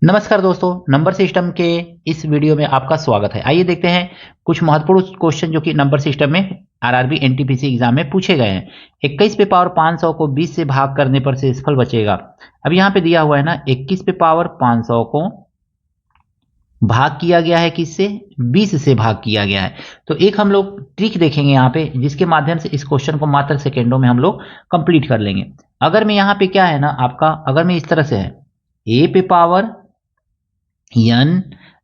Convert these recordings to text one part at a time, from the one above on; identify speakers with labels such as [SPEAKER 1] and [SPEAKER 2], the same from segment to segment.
[SPEAKER 1] नमस्कार दोस्तों, number system के इस वीडियो में आपका स्वागत है। आइए देखते हैं कुछ महत्वपूर्ण क्वेश्चन जो कि नंबर सिस्टम में आरआरबी एनटीपीसी एग्जाम में पूछे गए हैं। 21 पे पावर 500 को 20 से भाग करने पर शेषफल बचेगा। अब यहाँ पे दिया हुआ है ना, 21 पे पावर 500 को भाग किया गया है किससे? 20 से भाग किया गया है। तो एक हम लोग ट्रिक देखेंगे यहाँ पे, जिसके माध्यम से इस क्वेश्चन को मात्र सेकेंडों में हम लोग कंप्लीट कर लेंगे। अगर मैं यहाँ पे क्या है ना आपका, अगर मैं इस तरह से है ए पे power n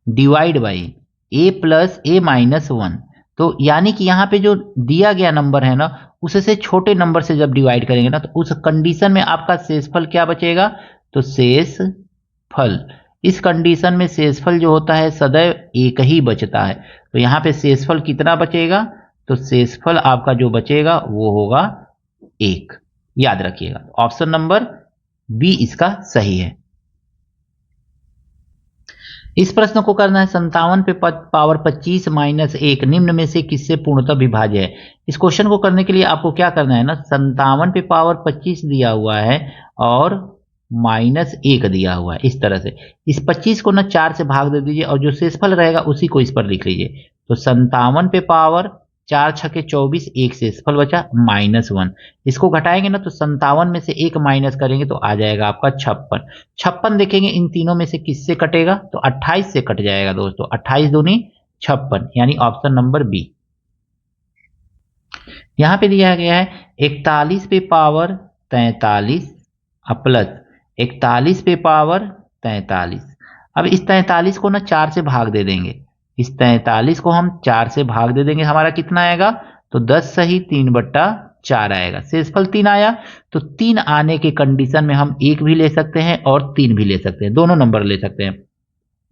[SPEAKER 1] divide by A plus A minus 1, तो यानी कि यहाँ पे जो दिया गया नंबर है ना, उससे छोटे नंबर से जब डिवाइड करेंगे ना, तो उस कंडीशन में आपका शेषफल क्या बचेगा? तो शेषफल, इस कंडीशन में शेषफल जो होता है सदैव एक ही बचता है। तो यहाँ पे शेषफल कितना बचेगा? तो शेषफल आपका जो बचेगा वो होगा 1। याद रखिएगा, ऑप्शन नंबर बी इसका सही है। इस प्रश्न को करना है 57 पे पावर 25 माइनस 1 निम्न में से किससे पूर्णतः विभाज्य है। इस क्वेश्चन को करने के लिए आपको क्या करना है ना, 57 पे पावर 25 दिया हुआ है और माइनस 1 दिया हुआ है। इस तरह से इस 25 को ना 4 से भाग दे दीजिए और जो शेषफल रहेगा उसी को इस पर लिख लीजिए। तो 57 पे पावर 4 छके 24, एक शेषफल बचा -1। इसको घटाएंगे ना तो 57 में से 1 माइनस करेंगे तो आ जाएगा आपका 56। 56 देखेंगे इन तीनों में से किससे कटेगा? तो 28 से कट जाएगा दोस्तों। 28 दूनी 56, यानी ऑप्शन नंबर बी। यहां पे दिया गया है 41 पे पावर 43 प्लस 41 पे पावर 43। अब इस 43 को ना 4 से भाग दे देंगे। इस 43 को हम 4 से भाग दे देंगे, हमारा कितना आएगा? तो 10 सही 3/4 आएगा। शेषफल 3 आया, तो 3 आने के कंडीशन में हम 1 भी ले सकते हैं और 3 भी ले सकते हैं, दोनों नंबर ले सकते हैं।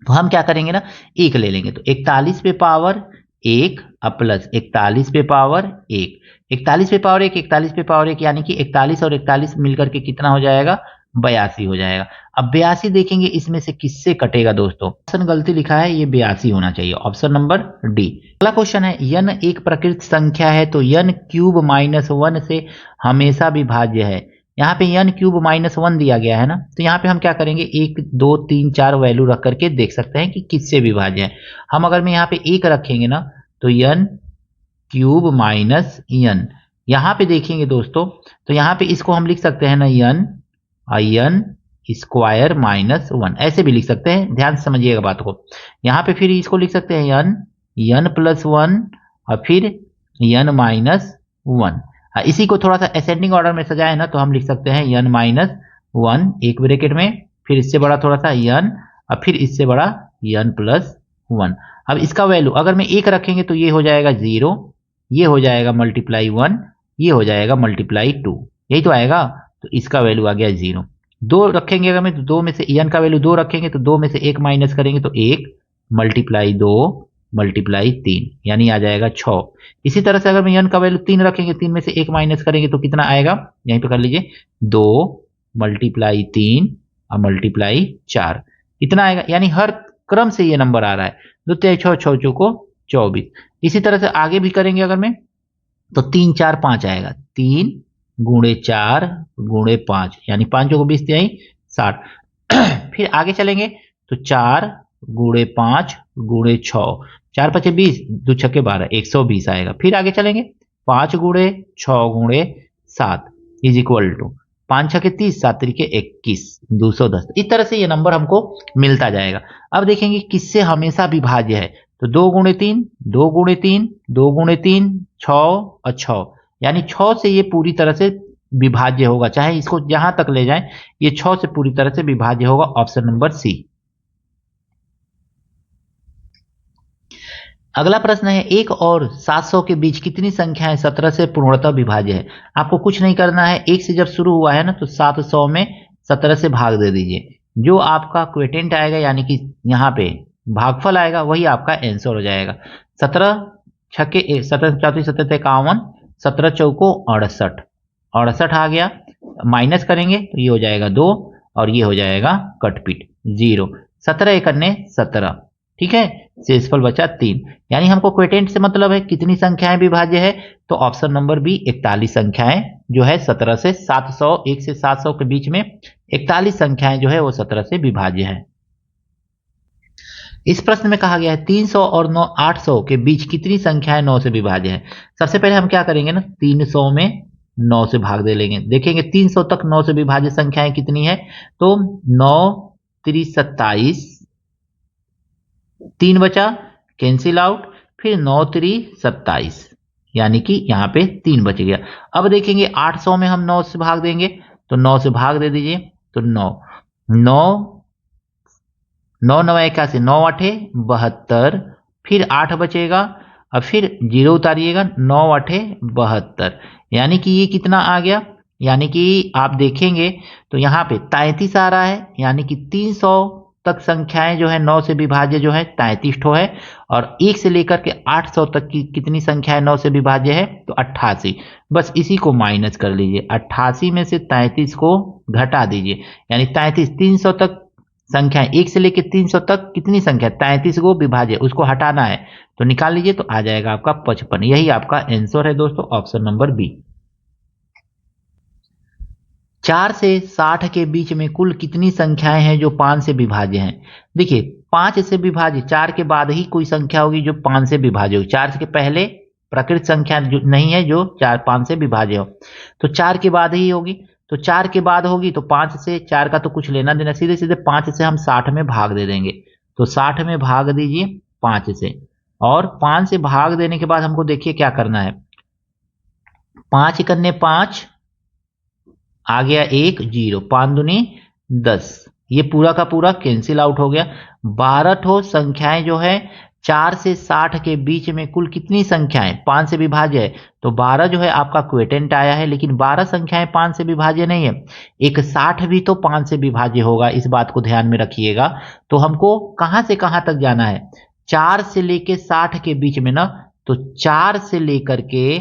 [SPEAKER 1] तो हम क्या करेंगे ना, 1 ले लेंगे। तो 41 पे पावर 1 प्लस 41 पे पावर 1, 41 पे पावर 1, 41 पे पावर 1, यानी कि 41 और 41 मिलकर के कितना हो जाएगा? 82 हो जाएगा। अब 82 देखेंगे इसमें से किससे कटेगा दोस्तों? ऑप्शन गलती लिखा है, ये 82 होना चाहिए, ऑप्शन नंबर डी। अगला क्वेश्चन है, यन एक प्रकृत संख्या है तो यन क्यूब माइनस 1 से हमेशा विभाज्य है। यहाँ पे n क्यूब -1 दिया गया है ना, तो यहाँ पे हम क्या करेंगे, 1 2 3 4 वैल्यू रख करके देख सकते हैं कि किससे विभाज्य है। हम अगर मैं यहाँ पे 1 रखेंगे ना, तो n क्यूब माइनस n, यहाँ पे देखेंगे दोस्तों, तो यहाँ पे इसको हम लिख सकते हैं ना n स्क्वायर -1, ऐसे भी लिख सकते हैं। ध्यान से समझिएगा बात को। यहाँ पे फिर इसको लिख सकते हैं n प्लस 1 और फिर n माइनस 1। इसी को थोड़ा सा असेंडिंग ऑर्डर में सजाए ना, तो हम लिख सकते हैं n-1 एक ब्रैकेट में, फिर इससे बड़ा थोड़ा सा n और फिर इससे बड़ा n+1। अब इसका वैल्यू अगर मैं 1 रखेंगे तो ये हो जाएगा 0, ये हो जाएगा ×1, ये हो जाएगा ×2, यही तो आएगा। तो इसका वैल्यू आ गया 0। 2 रखेंगे अगर मैं, तो 2 में से n का वैल्यू 2 रखेंगे तो 2 में से 1 माइनस करेंगे तो 1 × 2 × 3, यानी आ जाएगा 6। इसी तरह से अगर मैं n का वैल्यू 3 रखेंगे, 3 में से 1 माइनस करेंगे तो कितना आएगा? यहीं पे कर लीजिए, 2 × 3 और ×4, इतना आएगा। यानी हर क्रम से ये नंबर आ रहा है। 2 3 6 6 चौको 24। इसी तरह से आगे भी करेंगे अगर मैं, तो 3 4 5 आएगा, 3 × 4 × 5, यानी 5 को 20 तिहाई 60। फिर आगे चलेंगे तो 4 × 5 × 6, 4 5 20, 2 6 12, 120 आएगा। फिर आगे चलेंगे 5 × 6 × 7 इज इक्वल टू 5 6 30, 7 3 21, 210। इस तरह से ये नंबर हमको मिलता जाएगा। अब देखेंगे किससे हमेशा विभाज्य है, तो 2 × 3 2 × 3 2 × 3 6 और 6, यानी 6 से ये पूरी तरह से विभाज्य होगा। चाहे इसको जहां तक ले जाएं, ये 6 से पूरी तरह से विभाज्य होगा, ऑप्शन नंबर सी। अगला प्रश्न है, 1 और 700 के बीच कितनी संख्याएं 17 से पूर्णतः विभाज्य है। आपको कुछ नहीं करना है, 1 से जब शुरू हुआ है ना, तो 700 में 17 से भाग दे दीजिए। जो आपका क्वेटेंट आएगा, यानी कि यहाँ पे भागफल आएगा, वही आपका आंसर हो जाएगा। 17 छक्के 17 चौथी 17 51, 17 चौको 68, 68 आ गया। माइनस करेंगे तो ये हो जाएगा 2 और ये हो जाएगा कटपीट 0। 17 एकन्ने 17, ठीक है। शेषफल बचा 3, यानी हमको क्वेटेंट से मतलब है कितनी संख्याएं विभाज्य है, तो ऑप्शन नंबर बी 41 संख्याएं जो है 17 से 700, 1 से 700 के बीच में 41 संख्याएं जो है वो 17 से विभाज्य है। इस प्रश्न में कहा गया है 300 और 800 के बीच कितनी संख्याएं 9 से विभाज्य है। सबसे पहले हम क्या करेंगे ना, 300 में 9 से भाग दे लेंगे, देखेंगे 300 तक 9 से विभाज्य संख्याएं कितनी है। तो 9 3 27, 3 बचा, कैंसिल आउट, फिर 9 3 27, यानी कि यहाँ पे 3 बच गया। अब देखेंगे 800 में हम 9 से भाग देंगे, तो 9 से भाग दे दीजिए, तो 9 9 9 9 81, 9 8 72, फिर 8 बचेगा, अब फिर 0 उतारिएगा, 9 8 72, यानी कि ये कितना आ गया, यानी कि आप देखेंगे तो यहाँ पे 33 आ रहा है, यानी कि 300 तक संख्याएं जो है 9 से विभाज्य जो है 33 ठो है, और 1 से लेकर के 800 तक की कितनी संख्याएं 9 से विभाज्य है, तो 88। बस इसी को माइनस कर लीजिए, 88 में से 33 को घटा दीजिए, यानी 33 300 तक संख्या 1 से लेकर 300 तक कितनी संख्या 33 को विभाज्य, उसको हटाना है, तो निकाल लीजिए, तो आ जाएगा आपका 55। यही आपका आंसर है दोस्तों, ऑप्शन नंबर बी। 4 से 60 के बीच में कुल कितनी संख्याएं हैं जो 5 से विभाज्य हैं। देखिए 5 से विभाज्य, 4 के बाद ही कोई संख्या होगी जो 5 से विभाज्य होगी, 4 के पहले प्रकृत संख्या जो नहीं है जो 5 से विभाज्य हो, तो 4 के बाद ही होगी, तो 4 के बाद होगी, तो 5 से 4 का तो कुछ लेना देना, सीधे सीधे 5 से हम 60 में भाग दे देंगे, तो 60 में भाग दीजिए 5 से, और 5 से भाग देने के बाद हमको देखिए क्या करना है, 5 करने 5 आ गया 1 0, 5 दूनी 10, ये पूरा का पूरा कैंसिल आउट हो गया। 12 ठो संख्याएं जो है 4 से 60 के बीच में कुल कितनी संख्याएं 5 से विभाज्य है, तो 12 जो है आपका क्वेटेंट आया है, लेकिन 12 संख्याएं 5 से विभाज्य नहीं है, एक 60 भी तो 5 से विभाज्य होगा, इस बात को ध्यान में रखिएगा। तो हमको कहां से कहां तक जाना है, 4 से लेके 60 के बीच में ना, तो 4 से लेकर के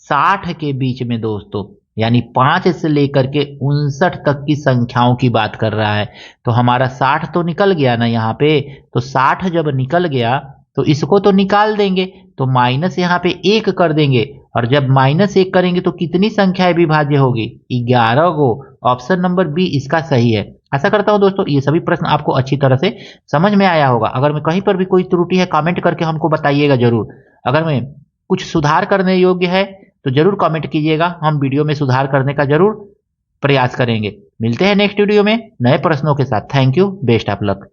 [SPEAKER 1] 60 के बीच में दोस्तों, यानी 5 से लेकर के 59 तक की संख्याओं की बात कर रहा है, तो हमारा 60 तो निकल गया ना यहाँ पे, तो 60 जब निकल गया तो इसको तो निकाल देंगे, तो माइनस यहाँ पे 1 कर देंगे, और जब -1 करेंगे तो कितनी संख्याएं विभाज्य होगी, 11 गो। ऑप्शन नंबर बी इसका सही है। आशा करता हूं दोस्तों ये सभी प्रश्न आपको अच्छी तरह से समझ में आया होगा। अगर मैं कहीं पर भी कोई त्रुटि है कमेंट करके हमको बताइएगा जरूर, अगर मैं कुछ सुधार करने योग्य है तो जरूर कमेंट कीजिएगा, हम वीडियो में सुधार करने का जरूर प्रयास करेंगे। मिलते हैं नेक्स्ट वीडियो में नए प्रश्नों के साथ। Thank you, best of luck.